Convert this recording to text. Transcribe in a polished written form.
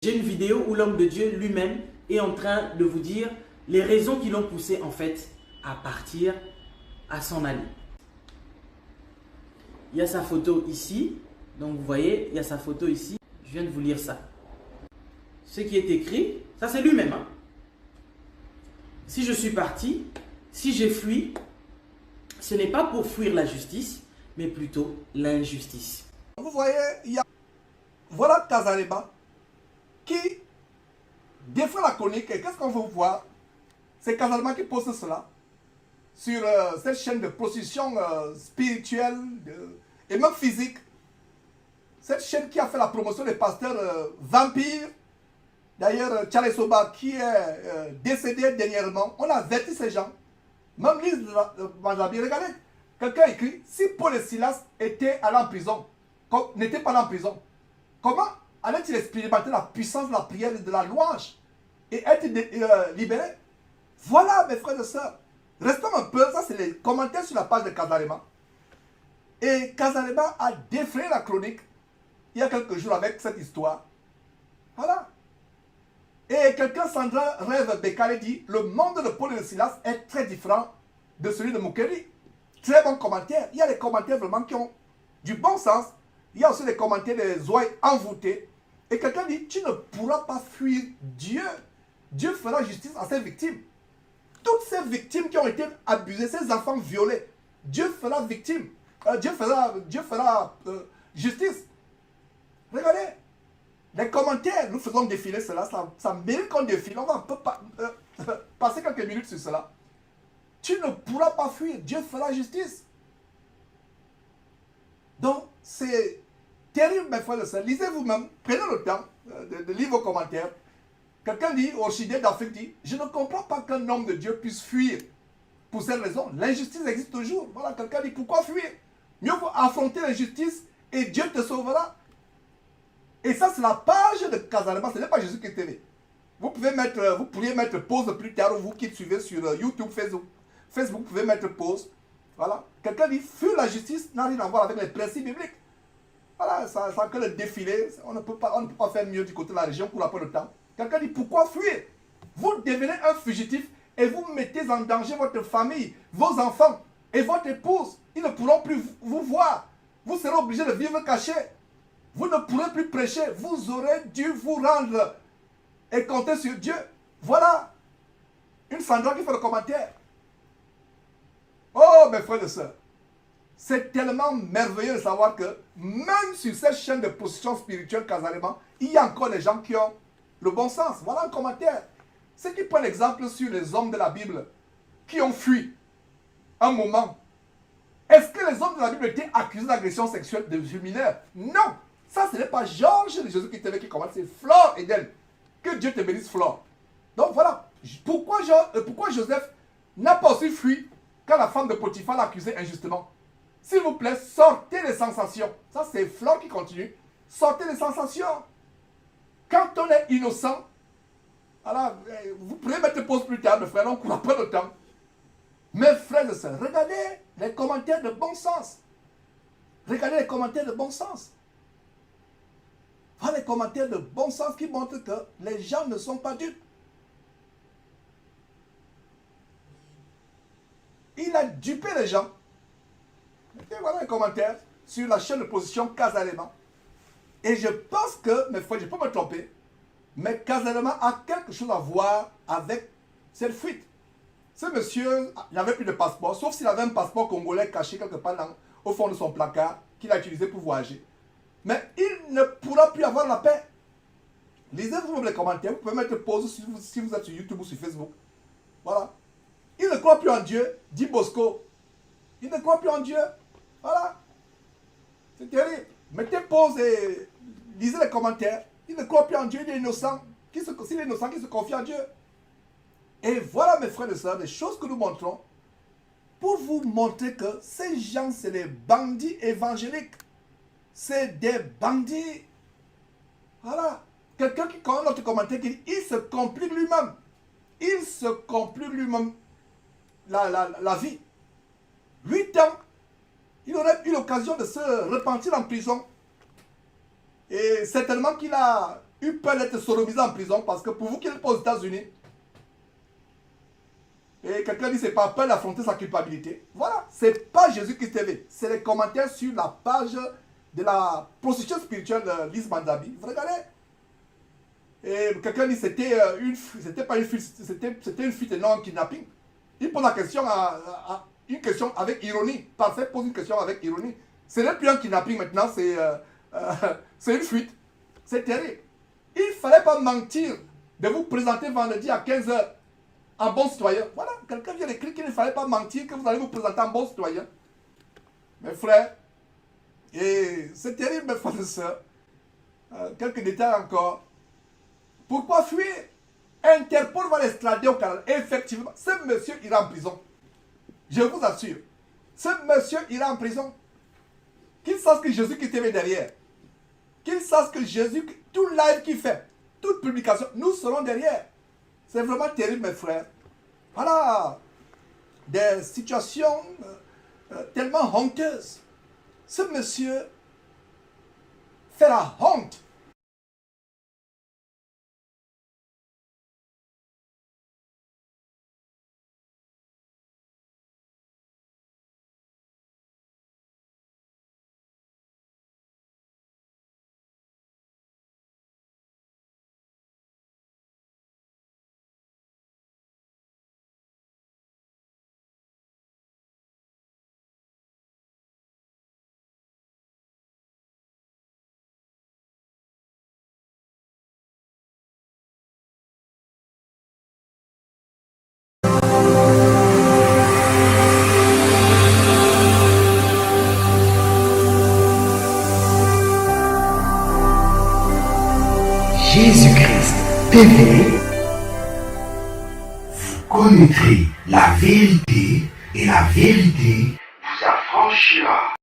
J'ai une vidéo où l'homme de Dieu lui-même est en train de vous dire les raisons qui l'ont poussé en fait à partir, à s'en aller. Il y a sa photo ici, donc vous voyez, il y a sa photo ici. Je viens de vous lire ça. Ce qui est écrit, ça c'est lui-même. Hein. Si je suis parti, si j'ai fui, ce n'est pas pour fuir la justice, mais plutôt l'injustice. Vous voyez, voilà Kazalema qui défend la chronique. Et qu'est-ce qu'on veut voir? C'est Kazalema qui poste cela sur cette chaîne de prostitution spirituelle et même physique. Cette chaîne qui a fait la promotion des pasteurs vampires. D'ailleurs, Charles Soba qui est décédé dernièrement, on a averti ces gens. Même Lise Manjabi, regardez, quelqu'un écrit, si Paul et Silas étaient allés en prison, n'étaient pas allés en prison, comment allaient-ils expérimenter la puissance de la prière et de la louange et être libérés? Voilà, mes frères et sœurs. Restons un peu, ça c'est les commentaires sur la page de Kazalema. Et Kazalema a défrayé la chronique il y a quelques jours avec cette histoire. Voilà. Et quelqu'un, Sandra Rêve Bekale, dit le monde de Paul et de Silas est très différent de celui de Mukeri. Très bon commentaire. Il y a des commentaires vraiment qui ont du bon sens. Il y a aussi des commentaires des oreilles envoûtées. Et quelqu'un dit tu ne pourras pas fuir Dieu. Dieu fera justice à ses victimes. Toutes ces victimes qui ont été abusées, ces enfants violés, Dieu fera victime. Dieu fera justice. Regardez. Les commentaires, nous faisons défiler cela, ça mérite qu'on défile. On va un peu passer quelques minutes sur cela. Tu ne pourras pas fuir, Dieu fera justice. Donc, c'est terrible, mes frères et sœurs. Lisez vous-même, prenez le temps de lire vos commentaires. Quelqu'un dit, Orchidée d'Afrique dit, je ne comprends pas qu'un homme de Dieu puisse fuir. Pour cette raison, l'injustice existe toujours. Voilà, quelqu'un dit, pourquoi fuir? Mieux vaut affronter l'injustice et Dieu te sauvera. Et ça, c'est la page de Kazalema, ce n'est pas Jésus qui TV. Vous pourriez mettre pause plus tard, vous qui suivez sur YouTube, Facebook. Facebook, vous pouvez mettre pause. Voilà. Quelqu'un dit, fuir la justice n'a rien à voir avec les principes bibliques. Voilà, ça que le défilé, on ne peut pas faire mieux du côté de la région pour la peu de temps. Quelqu'un dit, pourquoi fuir? Vous devenez un fugitif et vous mettez en danger votre famille, vos enfants et votre épouse. Ils ne pourront plus vous voir. Vous serez obligé de vivre caché. Vous ne pourrez plus prêcher. Vous aurez dû vous rendre et compter sur Dieu. Voilà. Une Sandra qui fait le commentaire. Oh, mes frères et sœurs. C'est tellement merveilleux de savoir que même sur cette chaîne de position spirituelle Kazalema, il y a encore des gens qui ont le bon sens. Voilà un commentaire. Ceux qui prennent l'exemple sur les hommes de la Bible qui ont fui un moment. Est-ce que les hommes de la Bible étaient accusés d'agression sexuelle de mineurs? Non. Ça, ce n'est pas Georges de Jésus qui commence, c'est Flore Eden. Que Dieu te bénisse, Flore. Donc voilà. Pourquoi Joseph n'a pas aussi fui quand la femme de Potiphar l'a accusé injustement? S'il vous plaît, sortez les sensations. Ça, c'est Flore qui continue. Sortez les sensations. Quand on est innocent, voilà, vous pourrez mettre pause plus tard, mes frères, on ne court pas le temps. Mes frères et sœurs, regardez les commentaires de bon sens. Regardez les commentaires de bon sens. Voilà les commentaires de bon sens qui montrent que les gens ne sont pas dupes. Il a dupé les gens. Et voilà les commentaires sur la chaîne de position Kazalema. Et je pense que, mes frères, je peux me tromper, mais Kazalema a quelque chose à voir avec cette fuite. Ce monsieur n'avait plus de passeport, sauf s'il avait un passeport congolais caché quelque part au fond de son placard qu'il a utilisé pour voyager. Mais il ne pourra plus avoir la paix. Lisez-vous les commentaires, vous pouvez mettre pause si vous êtes sur YouTube ou sur Facebook. Voilà. Il ne croit plus en Dieu, dit Bosco. Il ne croit plus en Dieu. Voilà. C'est terrible. Mettez pause et lisez les commentaires. Il ne croit plus en Dieu, il est innocent. S'il est innocent, qu'il se confie en Dieu. Et voilà, mes frères et sœurs, les choses que nous montrons pour vous montrer que ces gens, c'est les bandits évangéliques. C'est des bandits. Voilà. Quelqu'un qui commence notre commentaire qui dit il se complique lui-même. Il se complique lui-même la vie. 8 ans, il aurait eu l'occasion de se repentir en prison. Et certainement qu'il a eu peur d'être sodomisé en prison parce que pour vous qui n'êtes pas aux États-Unis, et quelqu'un dit c'est pas peur d'affronter sa culpabilité. Voilà, c'est pas Jésus-Christ TV. C'est les commentaires sur la page de la prostitution spirituelle de Lise Mandabi. Vous regardez. Et quelqu'un dit c'était pas une fuite, c'était une fuite et non un kidnapping. Il pose la question une question avec ironie. Parfait, pose une question avec ironie. Ce n'est plus un kidnapping maintenant, c'est une fuite. C'est terrible. Il ne fallait pas mentir de vous présenter vendredi à 15 h en bon citoyen. Voilà, quelqu'un vient d'écrire qu'il ne fallait pas mentir, que vous allez vous présenter en bon citoyen. Mes frères, et c'est terrible, mes frères et sœurs. Quelques détails encore. Pourquoi fuir? Interpol va l'extrader au Canada. Effectivement, ce monsieur ira en prison. Je vous assure. Ce monsieur ira en prison. Qu'il sache que Jésus qui était derrière. Qu'il sache que Jésus, tout live qu'il fait, toute publication, nous serons derrière. C'est vraiment terrible, mes frères. Voilà. Des situations tellement honteuses. Ce monsieur fait la honte. Jésus-Christ TV, vous connaîtrez la vérité et la vérité vous affranchira.